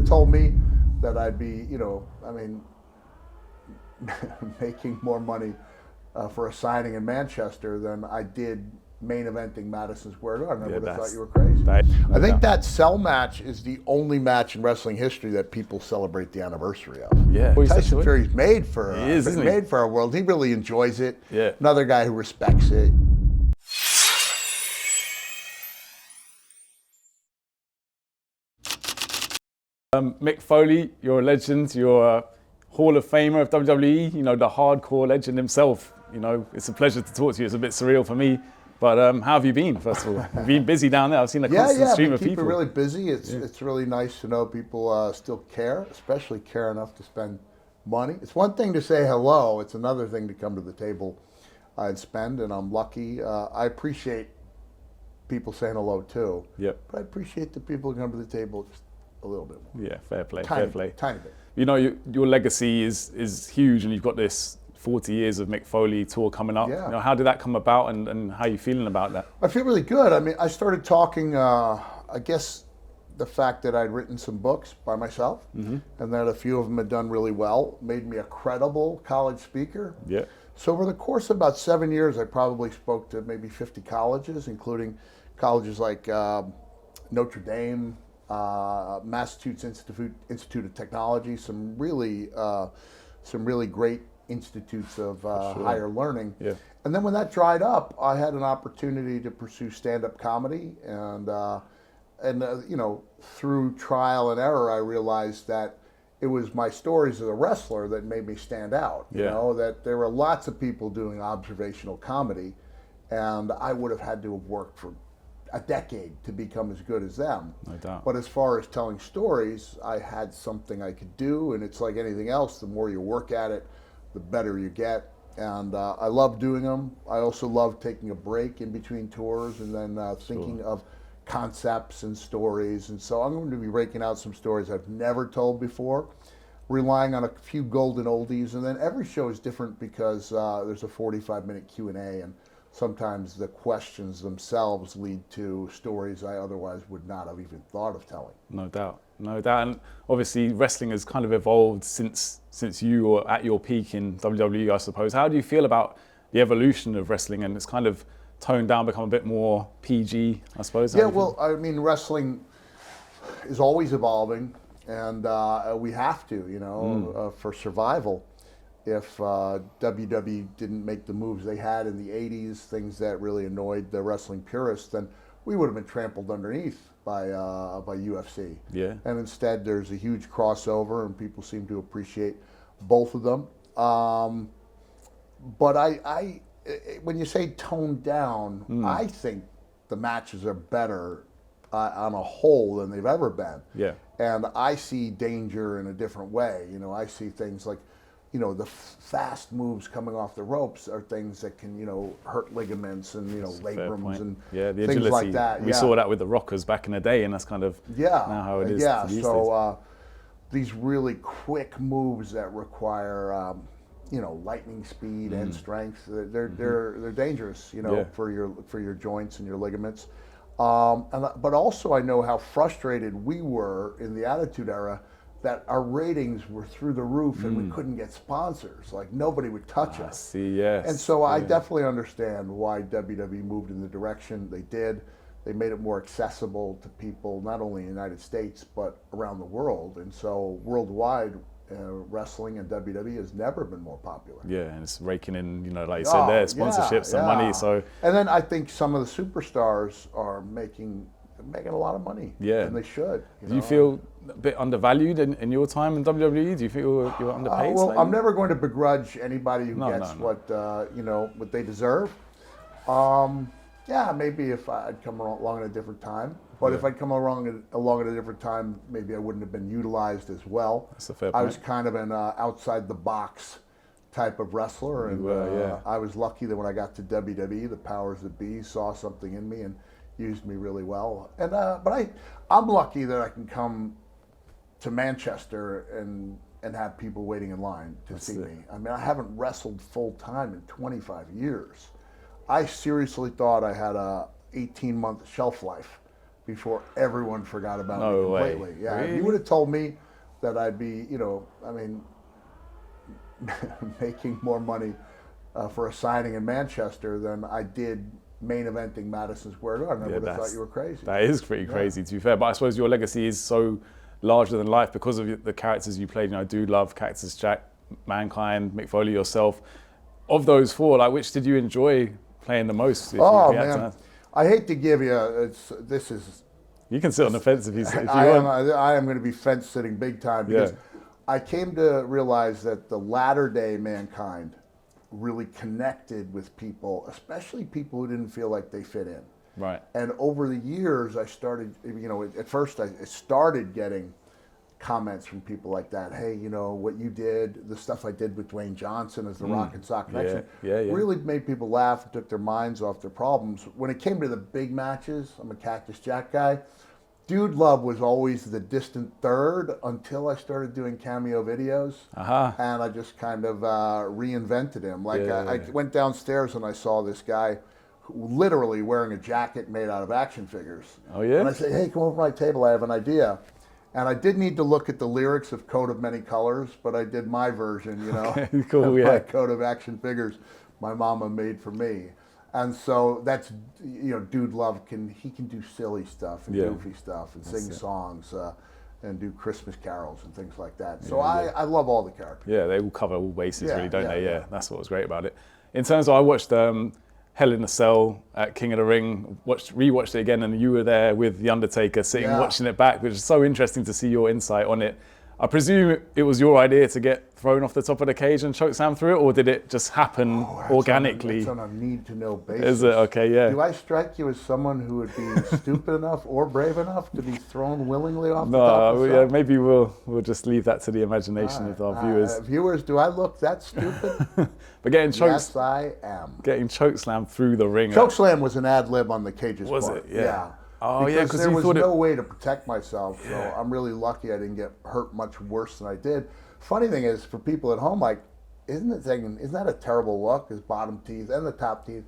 have told me that I'd be, making more money for a signing in Manchester than I did main eventing Madison Square Garden, I would have thought you were crazy. I think that cell match is the only match in wrestling history that people celebrate the anniversary of. Yeah, Tyson Fury's made for made for our world. He really enjoys it. Yeah. Another guy who respects it. Mick Foley, you're a legend. You're a Hall of Famer of WWE. You know, the hardcore legend himself. You know, it's a pleasure to talk to you. It's a bit surreal for me. But how have you been, first of all? You've been busy down there. I've seen a constant stream of people. Keep it really busy. It's really nice to know people still care, especially care enough to spend money. It's one thing to say hello. It's another thing to come to the table and spend, and I'm lucky. I appreciate people saying hello, too. Yep. But I appreciate the people who come to the table just a little bit more. Yeah, fair play, Tiny fair play. bit. You know, your legacy is huge, and you've got this 40 years of Mick Foley tour coming up. Yeah. You know, how did that come about, and how are you feeling about that? I feel really good. I mean, I started talking, I guess, the fact that I'd written some books by myself, and that a few of them had done really well, made me a credible college speaker. Yeah. So over the course of about 7 years, I probably spoke to maybe 50 colleges, including colleges like Notre Dame, Massachusetts Institute of Technology, some really great institutes of higher learning. Yeah. And then when that dried up, I had an opportunity to pursue stand-up comedy, and through trial and error, I realized that it was my stories as a wrestler that made me stand out. You know, that there were lots of people doing observational comedy, and I would have had to have worked for a decade to become as good as them. No doubt. But as far as telling stories, I had something I could do, and it's like anything else. The more you work at it, the better you get. And I love doing them. I also love taking a break in between tours and then thinking of concepts and stories. And so I'm going to be raking out some stories I've never told before, relying on a few golden oldies. And then every show is different because there's a 45-minute Q&A, and sometimes the questions themselves lead to stories I otherwise would not have even thought of telling. No doubt, no doubt. And obviously wrestling has kind of evolved since you were at your peak in WWE, I suppose. How do you feel about the evolution of wrestling, and it's kind of toned down, become a bit more PG, I suppose? Yeah, well, I mean, wrestling is always evolving, and we have to, for survival. If WWE didn't make the moves they had in the 80s, things that really annoyed the wrestling purists, then we would have been trampled underneath by UFC. Yeah. And instead, there's a huge crossover, and people seem to appreciate both of them. But I when you say toned down, I think the matches are better on a whole than they've ever been. Yeah. And I see danger in a different way. You know, I see things like, the fast moves coming off the ropes are things that can, hurt ligaments and, labrums and the things agility. like that. We saw that with the Rockers back in the day, and that's kind of now how it is these days. These really quick moves that require, lightning speed and strength, they're dangerous, for your joints and your ligaments. But also I know how frustrated we were in the Attitude Era that our ratings were through the roof and we couldn't get sponsors. Like, nobody would touch us. See, yes. And so I definitely understand why WWE moved in the direction they did. They made it more accessible to people, not only in the United States, but around the world. And so worldwide, wrestling and WWE has never been more popular. Yeah, and it's raking in, like you said there, sponsorships and money. So. And then I think some of the superstars are making a lot of money. Yeah. And they should. Do you feel a bit undervalued in your time in WWE? Do you feel you're underpaid? Well, I'm never going to begrudge anybody who gets what they deserve. Maybe if I'd come along at a different time. But if I'd come along at a different time, maybe I wouldn't have been utilized as well. That's a fair point. I was kind of an outside the box type of wrestler, and I was lucky that when I got to WWE, the powers that be saw something in me and used me really well. And but I'm lucky that I can come to Manchester and have people waiting in line to see me. I mean, I haven't wrestled full time in 25 years. I seriously thought I had a 18-month shelf life before everyone forgot about me No way. completely. Yeah, if Really? you would have told me that I'd be, making more money for a signing in Manchester than I did main eventing Madison Square Garden, I would have thought you were crazy. That is pretty crazy, to be fair. But I suppose your legacy is so larger than life because of the characters you played. I do love Cactus Jack, Mankind, Mick Foley, yourself. Of those four, like, which did you enjoy playing the most? If Oh you had man, to? I hate to give you. You can sit on the fence if you want. I am going to be fence sitting big time because Yeah. I came to realize that the latter day Mankind really connected with people, especially people who didn't feel like they fit in. Right. And over the years, I started, at first I started getting comments from people like that. Hey, what you did, the stuff I did with Dwayne Johnson as the Rock and Sock Connection, Yeah. really made people laugh and took their minds off their problems. When it came to the big matches, I'm a Cactus Jack guy. Dude Love was always the distant third until I started doing cameo videos, and I just kind of reinvented him. I went downstairs and I saw this guy literally wearing a jacket made out of action figures. Oh yeah? And I said, hey, come over to my table, I have an idea. And I did need to look at the lyrics of Coat of Many Colors, but I did my version, Cool, of yeah. my Coat of action figures my mama made for me. And so that's, Dude Love can do silly stuff and goofy stuff and sing songs and do Christmas carols and things like that. So I love all the characters. Yeah, they all cover all bases, really, don't they? Yeah. That's what was great about it. In terms of, I watched Hell in a Cell at King of the Ring, rewatched it again, and you were there with The Undertaker sitting watching it back, which is so interesting to see your insight on it. I presume it was your idea to get thrown off the top of the cage and chokeslam through it, or did it just happen organically? It's on a need-to-know basis. Is it? Okay, yeah. Do I strike you as someone who would be stupid enough or brave enough to be thrown willingly off the top of the No, maybe we'll just leave that to the imagination of our viewers. Viewers, do I look that stupid? But getting Yes, I am. getting chokeslam through the ring. Chokeslam was an ad lib on the cage's Was part. it? Yeah. Oh, because yeah, 'cause there you was thought no way to protect myself, so I'm really lucky I didn't get hurt much worse than I did. Funny thing is, for people at home, like, isn't that a terrible look? His bottom teeth and the top teeth,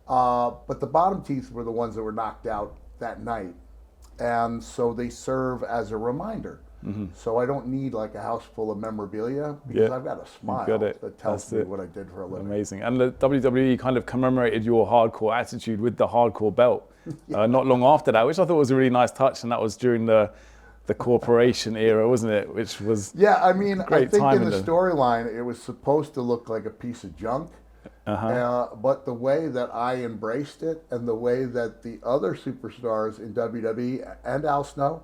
but the bottom teeth were the ones that were knocked out that night, and so they serve as a reminder. So I don't need like a house full of memorabilia because I've got a smile that tells me what I did for a living. Amazing. And the WWE kind of commemorated your hardcore attitude with the hardcore belt not long after that, which I thought was a really nice touch, and that was during the corporation era, wasn't it? Which was I mean, I think time in the storyline it was supposed to look like a piece of junk. But the way that I embraced it and the way that the other superstars in WWE and Al Snow,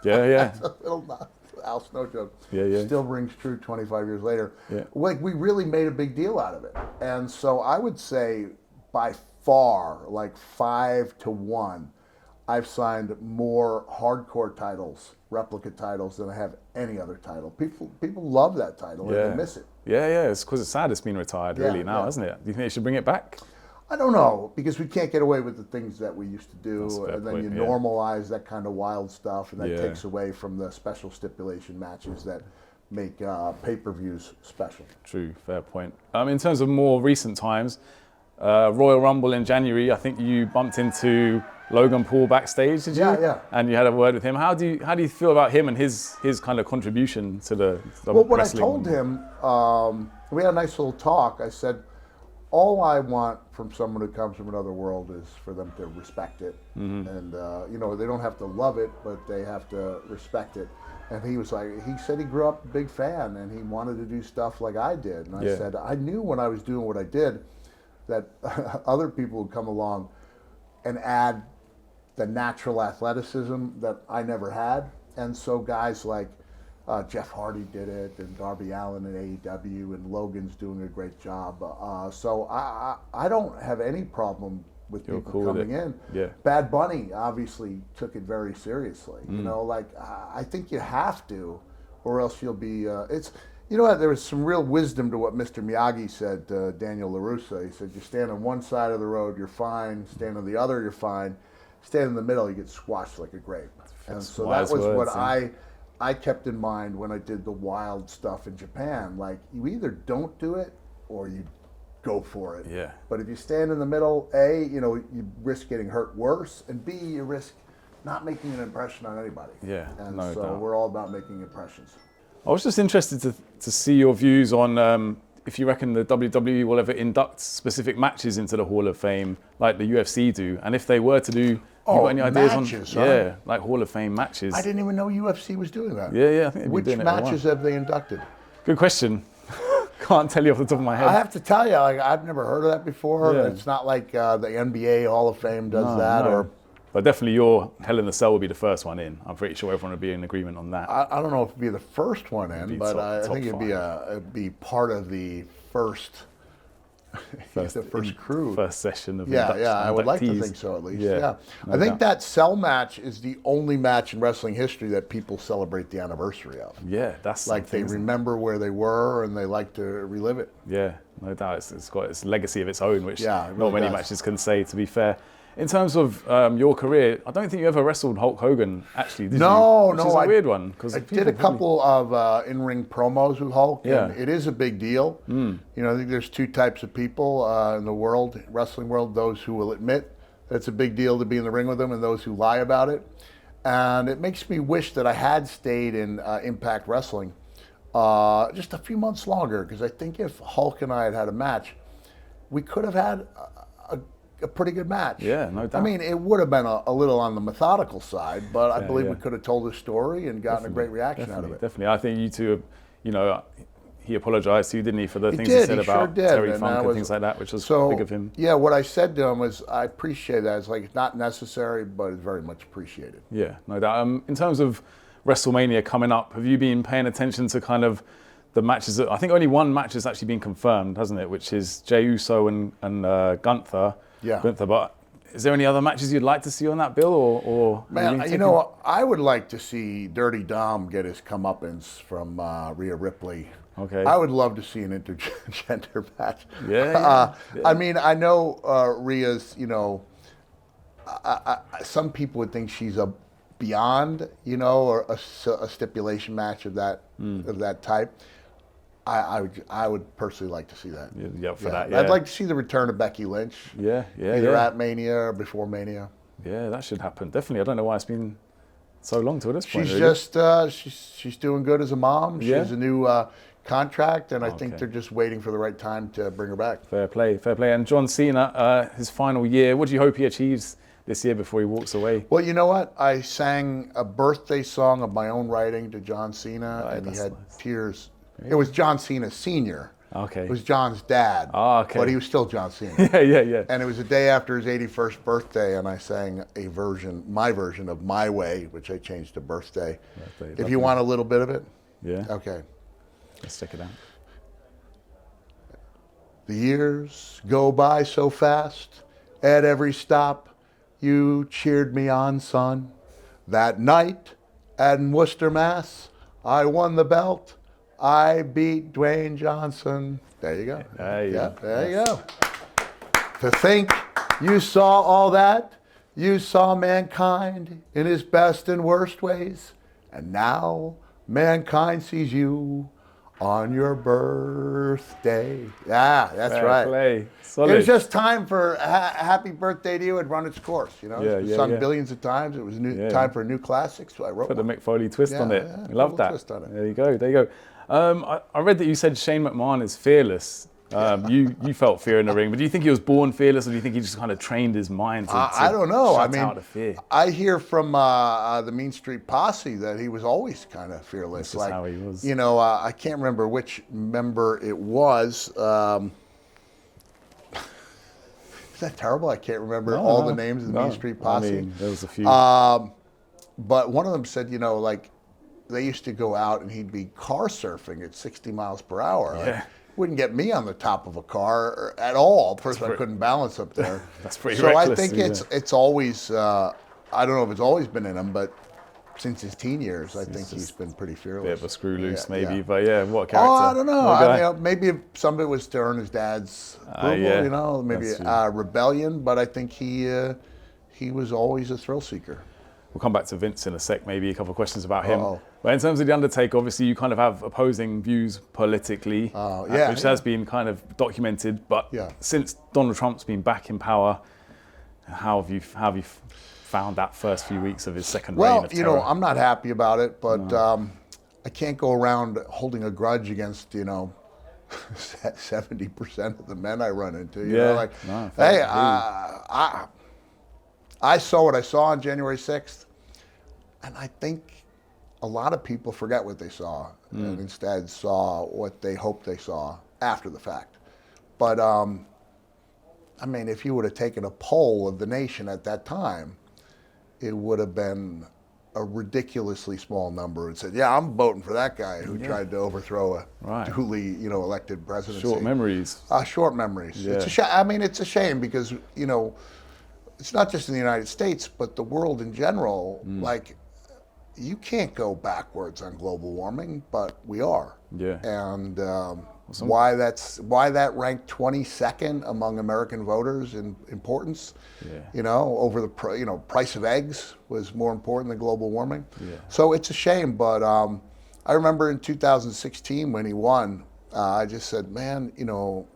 that's a little Al Snow joke, still rings true 25 years later. Like, we really made a big deal out of it. And so I would say by far, like 5-1, I've signed more hardcore titles, replica titles, than I have any other title. People love that title and they miss it. Yeah. It's because it's sad it's been retired now, isn't it? Do you think they should bring it back? I don't know, because we can't get away with the things that we used to do, and then point, you normalize that kind of wild stuff, and that takes away from the special stipulation matches that make pay-per-views special. True, fair point. In terms of more recent times, Royal Rumble in January, I think you bumped into Logan Paul backstage, did you? Yeah. And you had a word with him. How do you feel about him and his kind of contribution to the well, when wrestling? I told him, we had a nice little talk. I said, all I want from someone who comes from another world is for them to respect it. And, they don't have to love it, but they have to respect it. And he was like, he said he grew up a big fan and he wanted to do stuff like I did. And I said, I knew when I was doing what I did that other people would come along and add the natural athleticism that I never had. And so guys like Jeff Hardy did it, and Darby Allin in AEW, and Logan's doing a great job. So I don't have any problem with people coming in. Bad Bunny obviously took it very seriously. I think you have to, or else you'll be. There was some real wisdom to what Mr. Miyagi said to Daniel LaRussa. He said, you stand on one side of the road, you're fine. Stand on the other, you're fine. Stand in the middle, you get squashed like a grape. And so that was what I kept in mind when I did the wild stuff in Japan. Like, you either don't do it or you go for it. But if you stand in the middle, A, you risk getting hurt worse, and B, you risk not making an impression on anybody. Yeah, And no so doubt. we're all about making impressions. I was just interested to see your views on if you reckon the WWE will ever induct specific matches into the Hall of Fame like the UFC do, and if they were to do, you got any ideas matches, on huh? yeah, like Hall of Fame matches? I didn't even know UFC was doing that. Yeah, I think they've been Which doing it for a while. matches have they inducted? Good question. Can't tell you off the top of my head. I have to tell you, like, I've never heard of that before. Yeah. It's not like the NBA Hall of Fame does that, No. or But definitely your Hell in the Cell will be the first one in. I'm pretty sure everyone would be in agreement on that. I don't know if it'd be the first one in, be but I top think it'd be part of the first crew. First session of Yeah, I would like to inductees. think so at least. Yeah, Yeah, no I think doubt. that cell match is the only match in wrestling history that people celebrate the anniversary of. Yeah, that's Like they something, isn't it? remember where they were and they like to relive it. Yeah, no doubt. It's got its legacy of its own, which Yeah, it not really many does. matches can say, to be fair. In terms of your career, I don't think you ever wrestled Hulk Hogan, actually, did you? No, Which is a I- weird one. 'Cause I people did a probably- couple of in-ring promos with Hulk, Yeah. and it is a big deal. You know, I think there's two types of people in the world, wrestling world: those who will admit that it's a big deal to be in the ring with them, and those who lie about it. And it makes me wish that I had stayed in Impact Wrestling just a few months longer, because I think if Hulk and I had had a match, we could have had a pretty good match. Yeah, no doubt. I mean, it would have been a little on the methodical side, but I believe yeah. we could have told the story and gotten a great reaction out of it. Definitely. I think you two, you know, he apologized to you, didn't he, for the things did, he said he sure about did, Terry and Funk I and was- things like that, which was So, big of him. yeah, what I said to him was, I appreciate that. It's like, it's not necessary, but it's very much appreciated. Yeah, no doubt. In terms of WrestleMania coming up, have you been paying attention to kind of the matches? I think only one match has actually been confirmed, hasn't it? Which is Jey Uso and Gunther. Yeah. Gunther, but is there any other matches you'd like to see on that bill, or Man, maybe you know, I would like to see Dirty Dom get his comeuppance from Rhea Ripley. Okay. I would love to see an intergender match. Yeah. I mean, I know Rhea's, you know, some people would think she's a beyond, you know, or a stipulation match of that type. I would personally like to see that. Yeah, for that, yeah. I'd like to see the return of Becky Lynch. Yeah. Either at Mania or before Mania. Yeah, that should happen. Definitely. I don't know why it's been so long to this point. She's really. just she's doing good as a mom. She Yeah. has a new contract, and I think Okay. they're just waiting for the right time to bring her back. Fair play. And John Cena, his final year, what do you hope he achieves this year before he walks away? Well, you know what? I sang a birthday song of my own writing to John Cena, Right, and he that's had nice. tears. It was John Cena Sr. Okay. It was John's dad. Ah, okay. But he was still John Cena. Yeah. And it was the day after his 81st birthday, and I sang my version of My Way, which I changed to Birthday. If you want a little bit of it. Yeah. Okay. Let's check it out. The years go by so fast. At every stop, you cheered me on, son. That night at Worcester, Mass, I won the belt. I beat Dwayne Johnson. There you go. There you go. There you go. To think you saw all that, you saw mankind in his best and worst ways, and now mankind sees you on your birthday. Yeah, that's Fair right. play. Solid. It was just time for happy birthday to you had run its course. You know, Yeah, it's been yeah, sung yeah. billions of times. It was Yeah. time for a new classic, so I wrote Put the one. Mick Foley twist on Yeah, it. yeah, I love little that. twist on it. There you go. I read that you said Shane McMahon is fearless. You felt fear in the ring, but do you think he was born fearless, or do you think he just kind of trained his mind to I don't know. shut out the fear? I hear from the Mean Street Posse that he was always kind of fearless. That's just how he was. You know, I can't remember which member it was. Is that terrible? I can't remember all the names of the Mean Street Posse. I mean, there was a few. But one of them said, you know, like they used to go out and he'd be car surfing at 60 miles per hour. Like, Yeah. wouldn't get me on the top of a car at all. First, I couldn't balance up there. That's pretty So reckless, I think yeah. it's always, I don't know if it's always been in him, but since his teen years, I think he's been pretty fearless. Bit of a screw loose, Yeah, maybe, yeah. but yeah, what a character. Oh, I don't know. What a guy. I mean, maybe some of it was to earn his dad's approval, yeah, you know, maybe that's true. rebellion, but I think he was always a thrill seeker. We'll come back to Vince in a sec, maybe a couple of questions about him. Uh-oh. But in terms of The Undertaker, obviously you kind of have opposing views politically, which has been kind of documented. But Yeah. since Donald Trump's been back in power, how have you found that first few weeks of his second reign Well, of you terror? know, I'm not happy about it, but I can't go around holding a grudge against, you know, 70% of the men I run into. You know, like, No, hey, I I saw what I saw on January 6th, and I think a lot of people forget what they saw and instead saw what they hoped they saw after the fact. But, I mean, if you would have taken a poll of the nation at that time, it would have been a ridiculously small number and said, yeah, I'm voting for that guy who tried to overthrow a duly, you know, elected presidency. Short memories. Short memories. Yeah. It's I mean, it's a shame because, you know, it's not just in the United States, but the world in general. Like, you can't go backwards on global warming, but we are. Yeah. And why that ranked 22nd among American voters in importance. Yeah. You know, over the price of eggs was more important than global warming. Yeah. So it's a shame, but I remember in 2016 when he won, I just said, man, you know,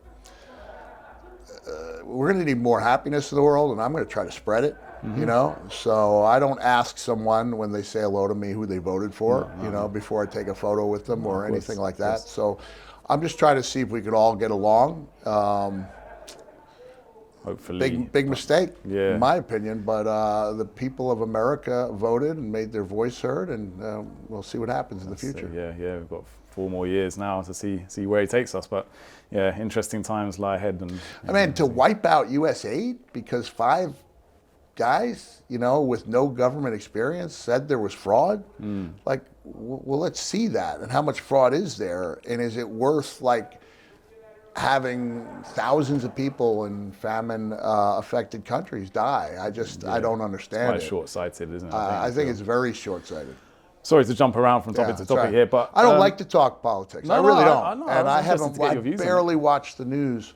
we're going to need more happiness in the world, and I'm going to try to spread it. You know, so I don't ask someone when they say hello to me who they voted for, you know, before I take a photo with them or anything like that. So I'm just trying to see if we could all get along. Hopefully. Big mistake, Yeah. in my opinion, but the people of America voted and made their voice heard, and we'll see what happens in the future. Yeah, we've got 4 more years now to see where he takes us. But yeah, interesting times lie ahead. And I mean, to wipe out U.S. aid because 5 guys, you know, with no government experience said there was fraud. Like, well, let's see that. And how much fraud is there? And is it worth, like, having thousands of people in famine affected countries die? I don't understand quite it. short-sighted, isn't it? I think it's very short-sighted. Sorry to jump around from topic to that's topic right. here, but I don't like to talk politics. No, I really no, don't. I And was interested to get I your views on it. barely watched the news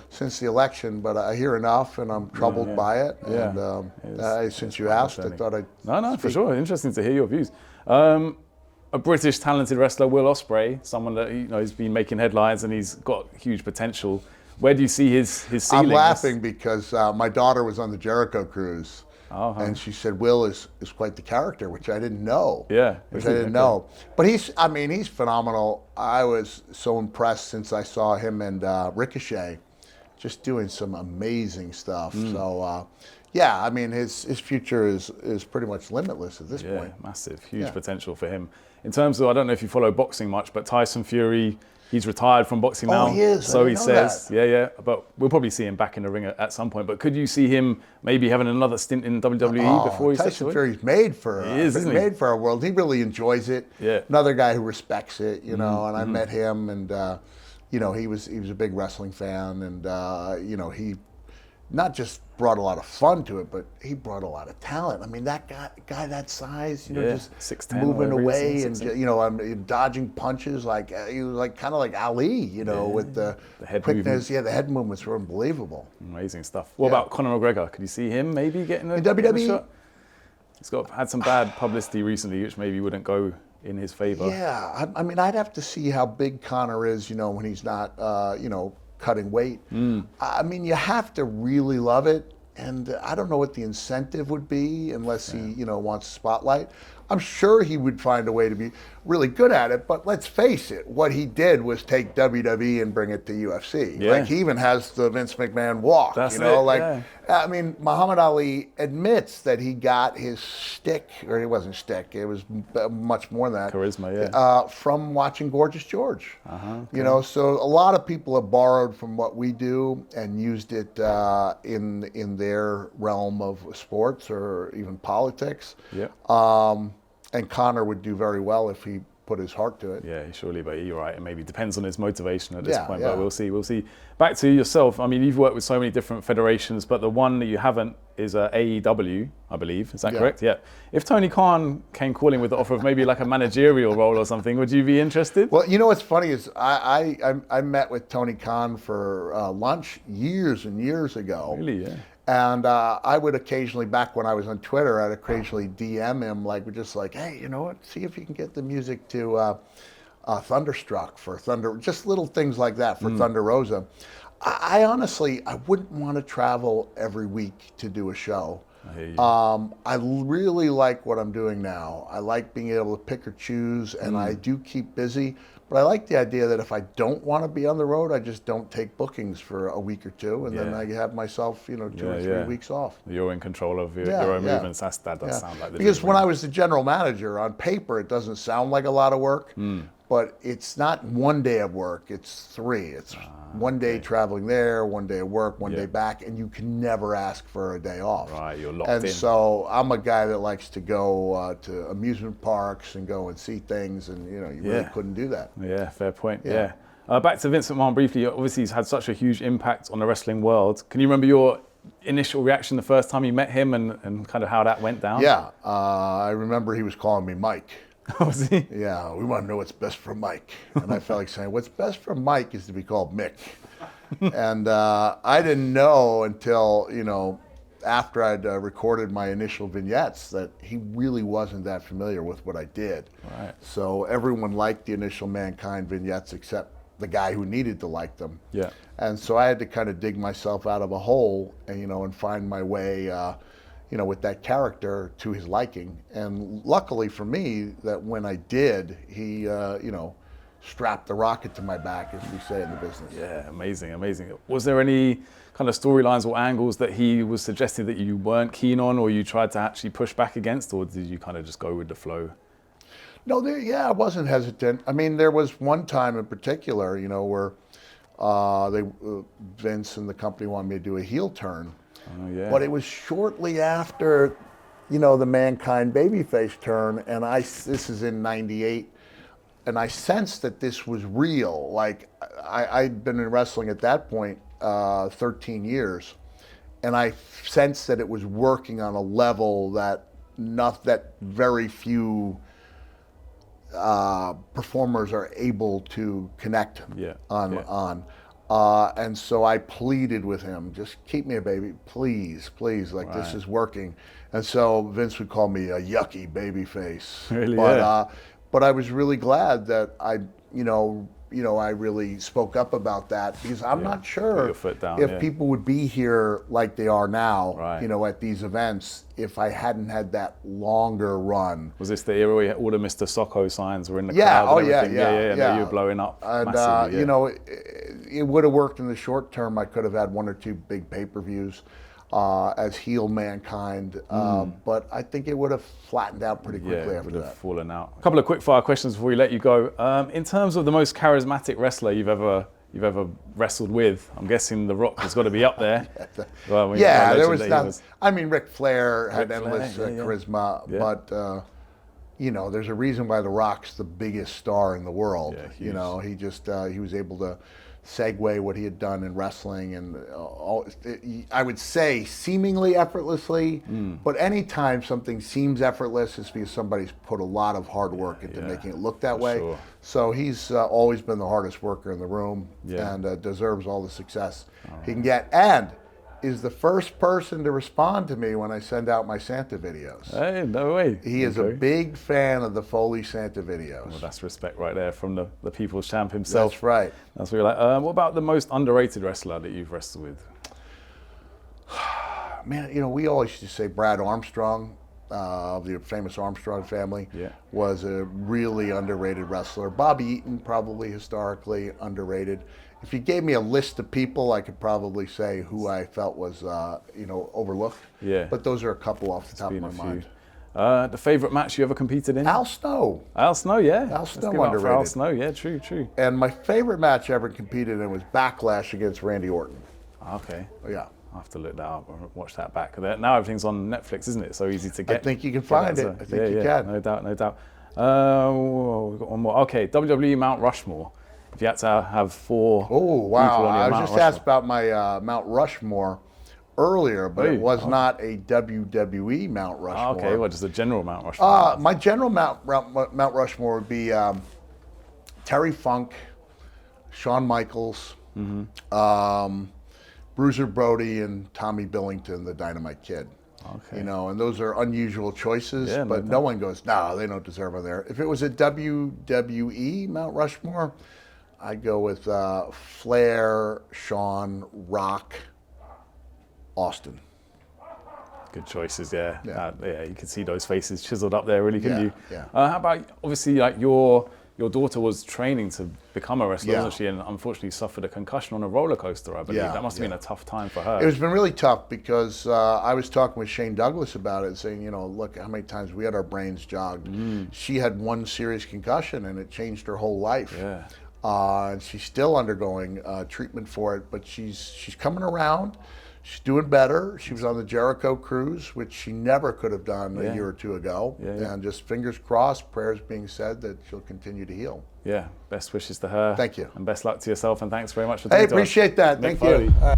since the election, but I hear enough, and I'm troubled by it. Yeah. And since you asked, I thought I'd No, for sure. Interesting to hear your views. A British talented wrestler, Will Ospreay, someone that, you know, he's been making headlines and he's got huge potential. Where do you see his ceiling? I'm laughing because my daughter was on the Jericho cruise. And she said, Will is quite the character, which I didn't know. Yeah. Which I didn't know. But he's phenomenal. I was so impressed since I saw him and Ricochet just doing some amazing stuff. So, yeah, I mean, his future is pretty much limitless at this point. Massive, huge potential for him. In terms of, I don't know if you follow boxing much, but Tyson Fury, he's retired from boxing now. Oh, he is. So I he didn't know says. that. Yeah. But we'll probably see him back in the ring at some point. But could you see him maybe having another stint in WWE before he steps Tyson away? Fury's made for isn't he? our world. He really enjoys it. Yeah. Another guy who respects it, you know. And I met him, and you know, he was a big wrestling fan, and you know, he not just brought a lot of fun to it, but he brought a lot of talent. I mean, that guy that size, you know, just 6'10", moving whatever he away is, and 6'10". you know, dodging punches like he was like kind of like Ali, you know, with the head quickness. movements. Yeah, the head movements were unbelievable. Amazing stuff. What about Conor McGregor? Could you see him maybe getting a WWE? shot? He's had some bad publicity recently, which maybe wouldn't go in his favor. Yeah, I mean, I'd have to see how big Conor is, you know, when he's not, you know, cutting weight. I mean, you have to really love it, and I don't know what the incentive would be unless he, you know, wants a spotlight. I'm sure he would find a way to be really good at it, but let's face it, what he did was take WWE and bring it to UFC. Yeah. Like, he even has the Vince McMahon walk, That's you know, it, like, yeah. I mean, Muhammad Ali admits that he got his stick, or it wasn't stick, it was much more than that. Charisma, yeah. From watching Gorgeous George. You know, so a lot of people have borrowed from what we do and used it in their realm of sports or even politics. Yeah. And Conor would do very well if he put his heart to it. Yeah, surely, but you're right. It maybe depends on his motivation at this point, yeah. but we'll see. We'll see. Back to yourself. I mean, you've worked with so many different federations, but the one that you haven't is AEW, I believe. Is that correct? Yeah. If Tony Khan came calling with the offer of maybe like a managerial role or something, would you be interested? Well, you know what's funny is I met with Tony Khan for lunch years and years ago. Really, yeah. And I would occasionally, back when I was on Twitter, I'd occasionally DM him, like, just like, hey, you know what? See if you can get the music to Thunderstruck for Thunder, just little things like that for Thunder Rosa. I honestly, I wouldn't want to travel every week to do a show. I hear you. I really like what I'm doing now. I like being able to pick or choose, and I do keep busy. But I like the idea that if I don't want to be on the road, I just don't take bookings for a week or two, and then Yeah. I have myself, 2 or 3 Yeah. weeks off. You're in control of your Yeah, own yeah. movements. That does sound like the Because dream, when I really. was the general manager, on paper, it doesn't sound like a lot of work, but it's not one day of work, it's 3. It's one day traveling there, one day of work, one day back, and you can never ask for a day off. Right, you're locked And in. so I'm a guy that likes to go to amusement parks and go and see things, and you really couldn't do that. Yeah, fair point. Yeah. Back to Vince McMahon briefly. Obviously, he's had such a huge impact on the wrestling world. Can you remember your initial reaction the first time you met him and kind of how that went down? Yeah, I remember he was calling me Mike. Was he? Yeah, we want to know what's best for Mike. And I felt like saying, what's best for Mike is to be called Mick. And I didn't know until, after I'd recorded my initial vignettes that he really wasn't that familiar with what I did. Right. So everyone liked the initial Mankind vignettes except the guy who needed to like them. Yeah. And so I had to kind of dig myself out of a hole and, and find my way, with that character to his liking. And luckily for me, that when I did, he, strapped the rocket to my back, as we say in the business. Yeah, amazing. Was there any kind of storylines or angles that he was suggesting that you weren't keen on, or you tried to actually push back against, or did you kind of just go with the flow? No, I wasn't hesitant. I mean, there was one time in particular, where Vince and the company wanted me to do a heel turn. Oh, yeah. But it was shortly after, the Mankind babyface turn, and this is in '98, and I sensed that this was real. Like, I'd been in wrestling at that point 13 years, and I sensed that it was working on a level that very few performers are able to connect on. And so I pleaded with him, just keep me a baby, please, like this is working. And so Vince would call me a yucky baby face. Really, but I was really glad that I really spoke up about that, because I'm not sure your foot down, if people would be here like they are now, Right. at these events, if I hadn't had that longer run. Was this the era where all the Mr. Socko signs were in the Yeah, crowd? oh, and everything? yeah. You were blowing up And massively. it would have worked in the short term. I could have had 1 or 2 big pay-per-views as heel Mankind, but I think it would have flattened out pretty quickly it after would have that. fallen out. A couple of quick fire questions before we let you go. In terms of the most charismatic wrestler you've ever wrestled with, I'm guessing The Rock has got to be up there. Well, There was that. I mean, Ric Flair had Ric Flair, endless charisma, Yeah. but there's a reason why The Rock's the biggest star in the world. Yeah, huge. He was able to segue what he had done in wrestling, and I would say seemingly effortlessly, but anytime something seems effortless, it's because somebody's put a lot of hard work into making it look that way. Sure. So he's always been the hardest worker in the room, Yeah. and deserves all the success he can get, and is the first person to respond to me when I send out my Santa videos. Hey, no way. He is a big fan of the Foley Santa videos. Well, that's respect right there from the people's champ himself. That's right. That's what you're like. What about the most underrated wrestler that you've wrestled with? Man, we always used to say Brad Armstrong, the famous Armstrong family, was a really underrated wrestler. Bobby Eaton, probably historically underrated. If you gave me a list of people, I could probably say who I felt was, overlooked. Yeah. But those are a couple off the top of my mind. The favorite match you ever competed in? Al Snow. Al Snow, yeah. Al Let's Snow give it up for Al underrated. Snow, yeah, true. And my favorite match I ever competed in was Backlash against Randy Orton. Okay. Yeah. I'll have to look that up or watch that back. Now everything's on Netflix, isn't it? So easy to get. I think you can find it. I think you can. No doubt. We've got one more. Okay, WWE Mount Rushmore. If you had to have 4 Oh, wow. people on your I was Mount just Rushmore. asked about my Mount Rushmore earlier, but it was not a WWE Mount Rushmore. Okay, well, just a general Mount Rushmore. My general Mount Rushmore would be Terry Funk, Shawn Michaels, Bruiser Brody, and Tommy Billington, the Dynamite Kid. Okay. And those are unusual choices, Yeah, but no one goes, no, they don't deserve it there. If it was a WWE Mount Rushmore, I'd go with Flair, Shawn, Rock, Austin. Good choices, yeah. Yeah. Yeah, you could see those faces chiseled up there, really, couldn't Yeah, you? yeah. How about, obviously, like your daughter was training to become a wrestler, Yeah. wasn't she? And unfortunately suffered a concussion on a roller coaster, I believe. Yeah, That must have been yeah. a tough time for her. It's been really tough because I was talking with Shane Douglas about it, saying, you know, look how many times we had our brains jogged. She had one serious concussion and it changed her whole life. Yeah. And she's still undergoing treatment for it, but she's coming around. She's doing better. She was on the Jericho cruise, which she never could have done Yeah. a year or two ago. Yeah. And just fingers crossed, prayers being said that she'll continue to heal. Yeah, best wishes to her. Thank you. And best luck to yourself, and thanks very much for Hey, talking to us. appreciate that. Mick Thank you. Foley.